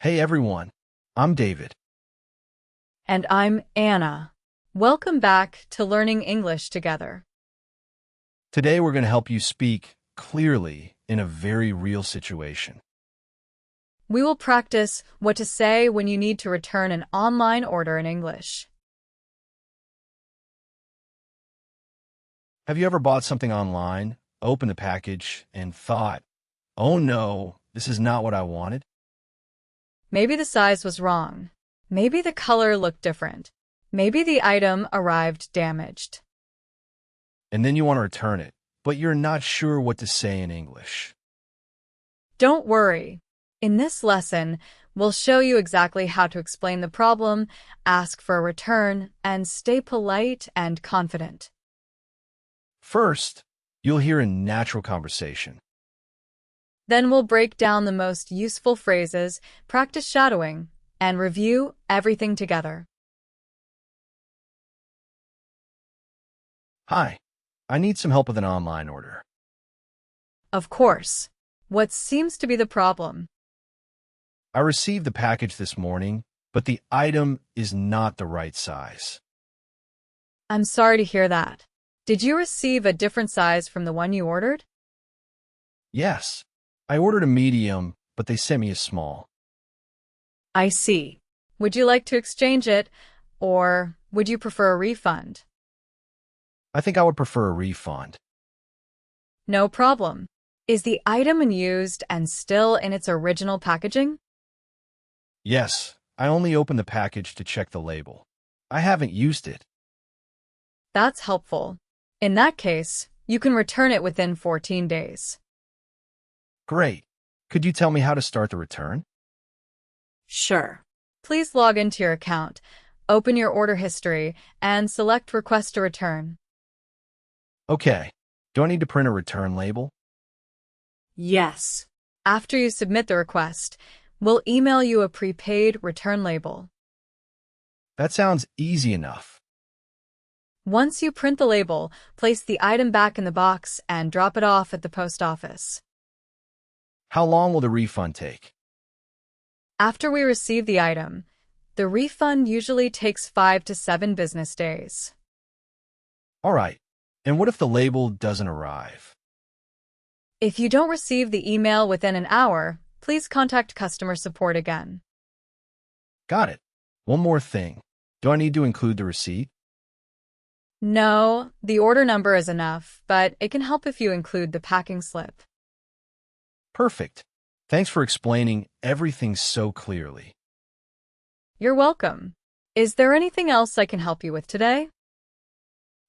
Hey everyone, I'm David. And I'm Anna. Welcome back to Learning English Together. Today we're going to help you speak clearly in a very real situation. We will practice what to say when you need to return an online order in English. Have you ever bought something online, opened the package, and thought, oh no, this is not what I wanted? Maybe the size was wrong. Maybe the color looked different. Maybe the item arrived damaged. And then you want to return it, but you're not sure what to say in English. Don't worry. In this lesson, we'll show you exactly how to explain the problem, ask for a return, and stay polite and confident. First, you'll hear a natural conversation. Then we'll break down the most useful phrases, practice shadowing, and review everything together. Hi, I need some help with an online order. Of course. What seems to be the problem? I received the package this morning, but the item is not the right size. I'm sorry to hear that. Did you receive a different size from the one you ordered? Yes, I ordered a medium, but they sent me a small. I see. Would you like to exchange it, or would you prefer a refund? I think I would prefer a refund. No problem. Is the item unused and still in its original packaging? Yes, I only opened the package to check the label. I haven't used it. That's helpful. In that case, you can return it within 14 days. Great. Could you tell me how to start the return? Sure. Please log into your account, open your order history, and select Request a Return. Okay. Do I need to print a return label? Yes. After you submit the request, we'll email you a prepaid return label. That sounds easy enough. Once you print the label, place the item back in the box and drop it off at the post office. How long will the refund take? After we receive the item, the refund usually takes 5 to 7 business days. All right. And what if the label doesn't arrive? If you don't receive the email within an hour, please contact customer support again. Got it. One more thing. Do I need to include the receipt? No, the order number is enough, but it can help if you include the packing slip. Perfect. Thanks for explaining everything so clearly. You're welcome. Is there anything else I can help you with today?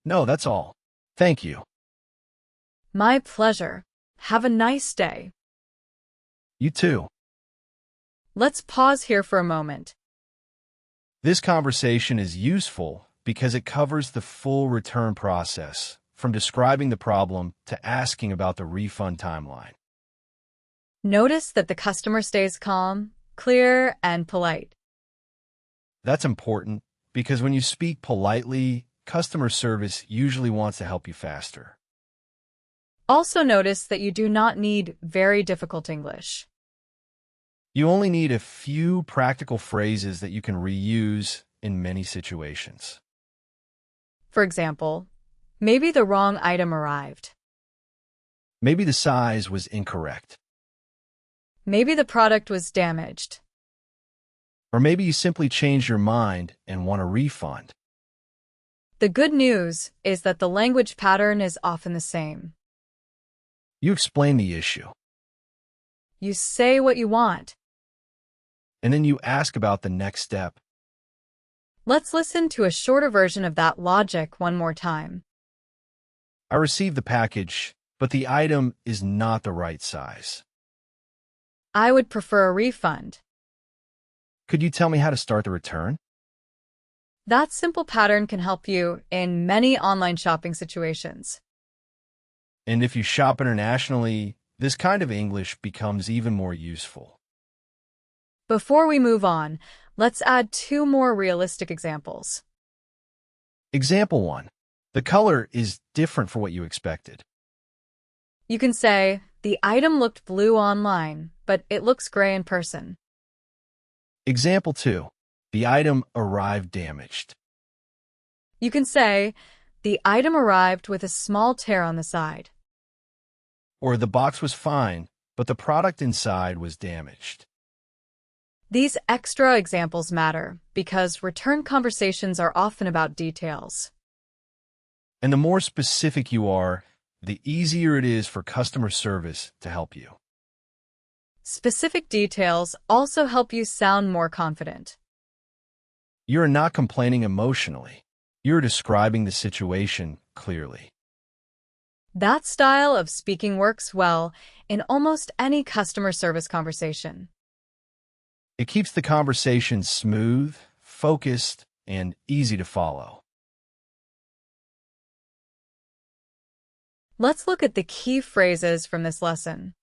No, that's all. Thank you. My pleasure. Have a nice day. You too. Let's pause here for a moment. This conversation is useful because it covers the full return process, from describing the problem to asking about the refund timeline. Notice that the customer stays calm, clear, and polite. That's important because when you speak politely, customer service usually wants to help you faster. Also notice that you do not need very difficult English. You only need a few practical phrases that you can reuse in many situations. For example, maybe the wrong item arrived. Maybe the size was incorrect. Maybe the product was damaged. Or maybe you simply changed your mind and want a refund. The good news is that the language pattern is often the same. You explain the issue, You say what you want. and then you ask about the next step. Let's listen to a shorter version of that logic one more time. I received the package, but the item is not the right size. I would prefer a refund. Could you tell me how to start the return? That simple pattern can help you in many online shopping situations. And if you shop internationally, this kind of English becomes even more useful. Before we move on, let's add 2 more realistic examples. Example 1. The color is different from what you expected. You can say, the item looked blue online, but it looks gray in person. Example 2. The item arrived damaged. You can say, the item arrived with a small tear on the side. Or the box was fine, but the product inside was damaged. These extra examples matter because return conversations are often about details. And the more specific you are, the easier it is for customer service to help you. Specific details also help you sound more confident. You're not complaining emotionally. You're describing the situation clearly. That style of speaking works well in almost any customer service conversation. It keeps the conversation smooth, focused, and easy to follow. Let's look at the key phrases from this lesson.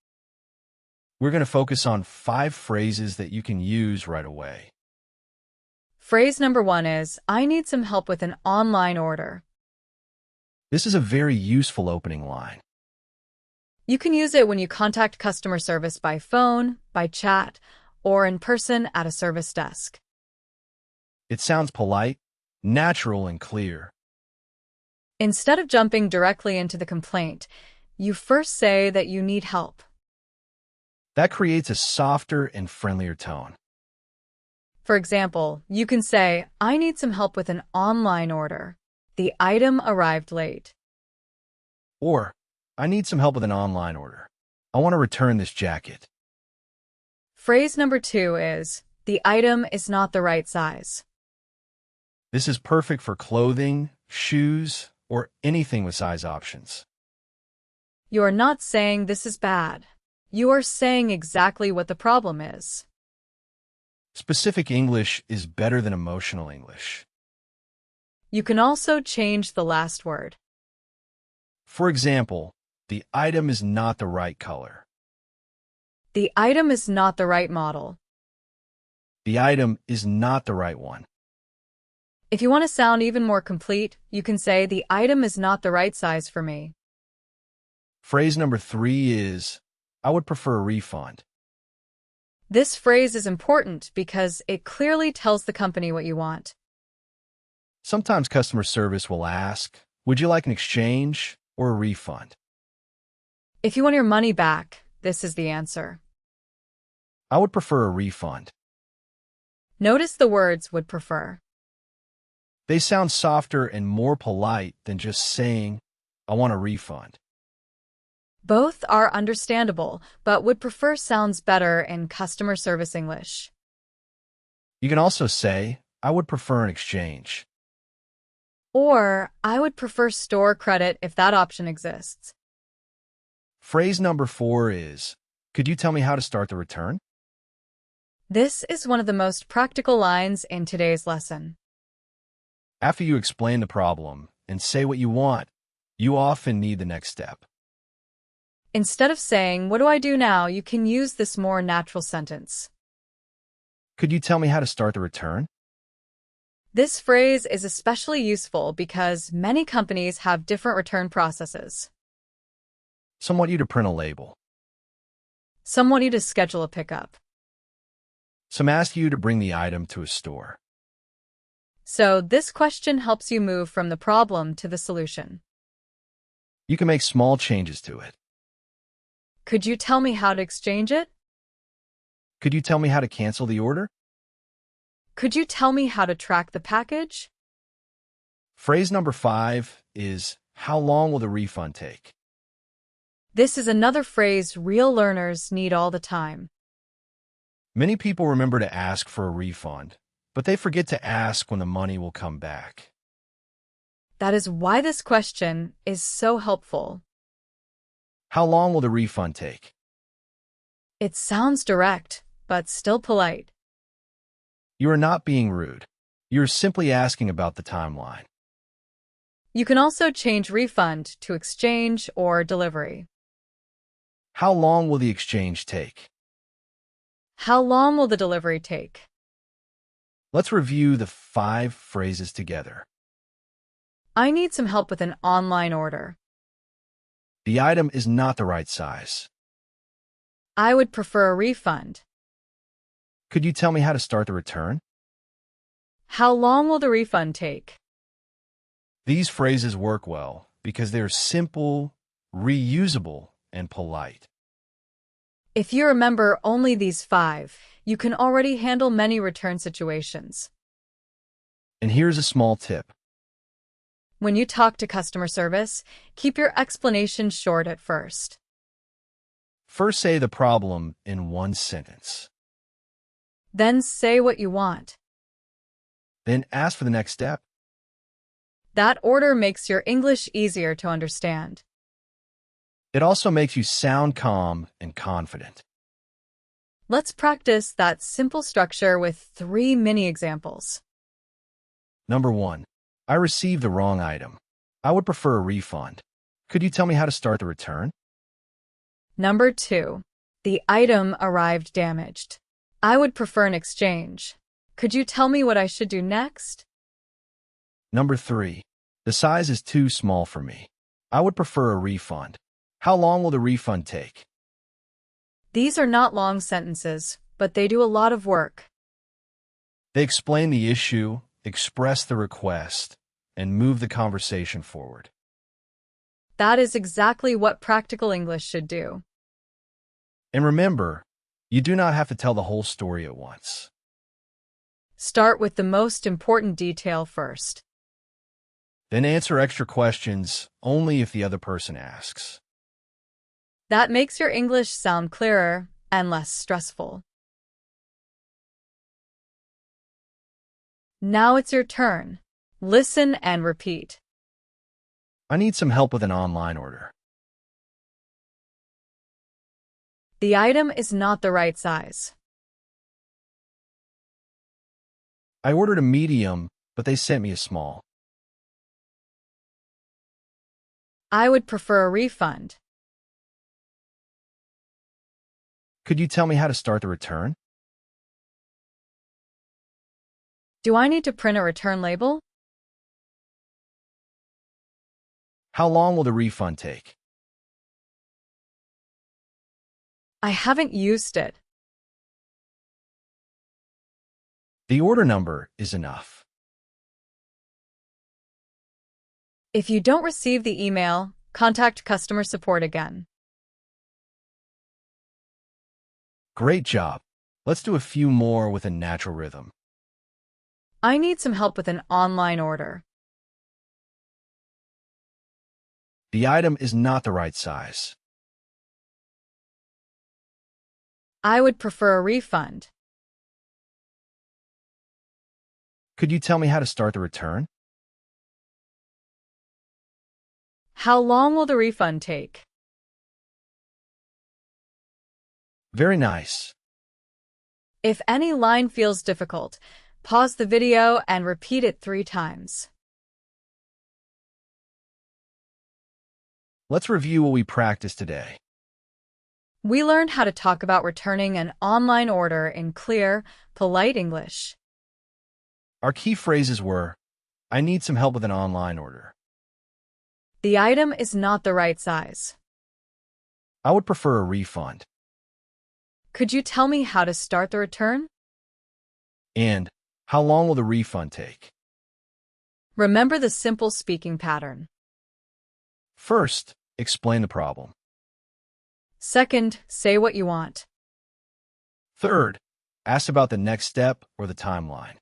We're going to focus on 5 phrases that you can use right away. Phrase number 1 is, I need some help with an online order. This is a very useful opening line. You can use it when you contact customer service by phone, by chat, or in person at a service desk. It sounds polite, natural, and clear. Instead of jumping directly into the complaint, you first say that you need help. That creates a softer and friendlier tone. For example, you can say, I need some help with an online order. The item arrived late. Or, I need some help with an online order. I want to return this jacket. Phrase number 2 is, the item is not the right size. This is perfect for clothing, shoes, or anything with size options. You are not saying this is bad. You are saying exactly what the problem is. Specific English is better than emotional English. You can also change the last word. For example, the item is not the right color. The item is not the right model. The item is not the right one. If you want to sound even more complete, you can say, the item is not the right size for me. Phrase number 3 is, I would prefer a refund. This phrase is important because it clearly tells the company what you want. Sometimes customer service will ask, would you like an exchange or a refund? If you want your money back, this is the answer. I would prefer a refund. Notice the words would prefer. They sound softer and more polite than just saying, I want a refund. Both are understandable, but would prefer sounds better in customer service English. You can also say, I would prefer an exchange. Or, I would prefer store credit if that option exists. Phrase number 4 is, could you tell me how to start the return? This is one of the most practical lines in today's lesson. After you explain the problem and say what you want, you often need the next step. Instead of saying, what do I do now, you can use this more natural sentence. Could you tell me how to start the return? This phrase is especially useful because many companies have different return processes. Some want you to print a label. Some want you to schedule a pickup. Some ask you to bring the item to a store. So this question helps you move from the problem to the solution. You can make small changes to it. Could you tell me how to exchange it? Could you tell me how to cancel the order? Could you tell me how to track the package? Phrase number 5 is, how long will the refund take? This is another phrase real learners need all the time. Many people remember to ask for a refund, but they forget to ask when the money will come back. That is why this question is so helpful. How long will the refund take? It sounds direct, but still polite. You are not being rude. You're simply asking about the timeline. You can also change refund to exchange or delivery. How long will the exchange take? How long will the delivery take? Let's review the 5 phrases together. I need some help with an online order. The item is not the right size. I would prefer a refund. Could you tell me how to start the return? How long will the refund take? These phrases work well because they're simple, reusable, and polite. If you remember only these 5, you can already handle many return situations. And here's a small tip. When you talk to customer service, keep your explanation short at first. First, say the problem in one sentence. Then say what you want. Then ask for the next step. That order makes your English easier to understand. It also makes you sound calm and confident. Let's practice that simple structure with 3 mini examples. Number 1. I received the wrong item. I would prefer a refund. Could you tell me how to start the return? Number 2. The item arrived damaged. I would prefer an exchange. Could you tell me what I should do next? Number 3. The size is too small for me. I would prefer a refund. How long will the refund take? These are not long sentences, but they do a lot of work. They explain the issue, express the request, and move the conversation forward. That is exactly what practical English should do. And remember, you do not have to tell the whole story at once. Start with the most important detail first. Then answer extra questions only if the other person asks. That makes your English sound clearer and less stressful. Now it's your turn. Listen and repeat. I need some help with an online order. The item is not the right size. I ordered a medium, but they sent me a small. I would prefer a refund. Could you tell me how to start the return? Do I need to print a return label? How long will the refund take? I haven't used it. The order number is enough. If you don't receive the email, contact customer support again. Great job. Let's do a few more with a natural rhythm. I need some help with an online order. The item is not the right size. I would prefer a refund. Could you tell me how to start the return? How long will the refund take? Very nice. If any line feels difficult, pause the video and repeat it 3 times. Let's review what we practiced today. We learned how to talk about returning an online order in clear, polite English. Our key phrases were, I need some help with an online order. The item is not the right size. I would prefer a refund. Could you tell me how to start the return? And, how long will the refund take? Remember the simple speaking pattern. First, explain the problem. Second, say what you want. Third, ask about the next step or the timeline.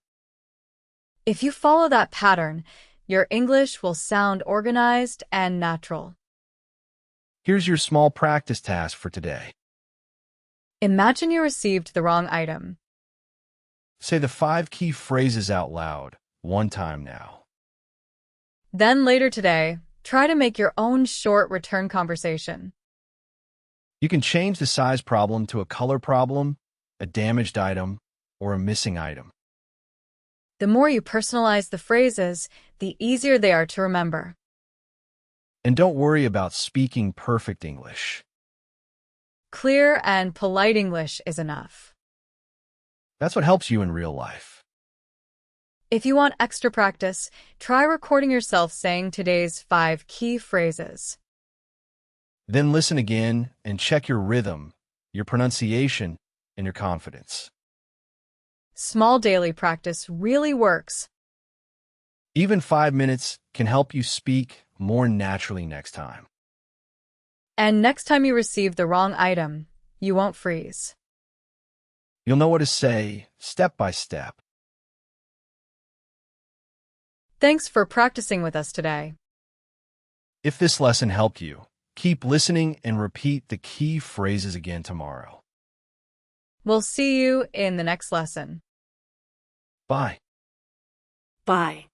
If you follow that pattern, your English will sound organized and natural. Here's your small practice task for today. Imagine you received the wrong item. Say the 5 key phrases out loud, one time now. Then later today, try to make your own short return conversation. You can change the size problem to a color problem, a damaged item, or a missing item. The more you personalize the phrases, the easier they are to remember. And don't worry about speaking perfect English. Clear and polite English is enough. That's what helps you in real life. If you want extra practice, try recording yourself saying today's 5 key phrases. Then listen again and check your rhythm, your pronunciation, and your confidence. Small daily practice really works. Even 5 minutes can help you speak more naturally next time. And next time you receive the wrong item, you won't freeze. You'll know what to say step by step. Thanks for practicing with us today. If this lesson helped you, keep listening and repeat the key phrases again tomorrow. We'll see you in the next lesson. Bye. Bye.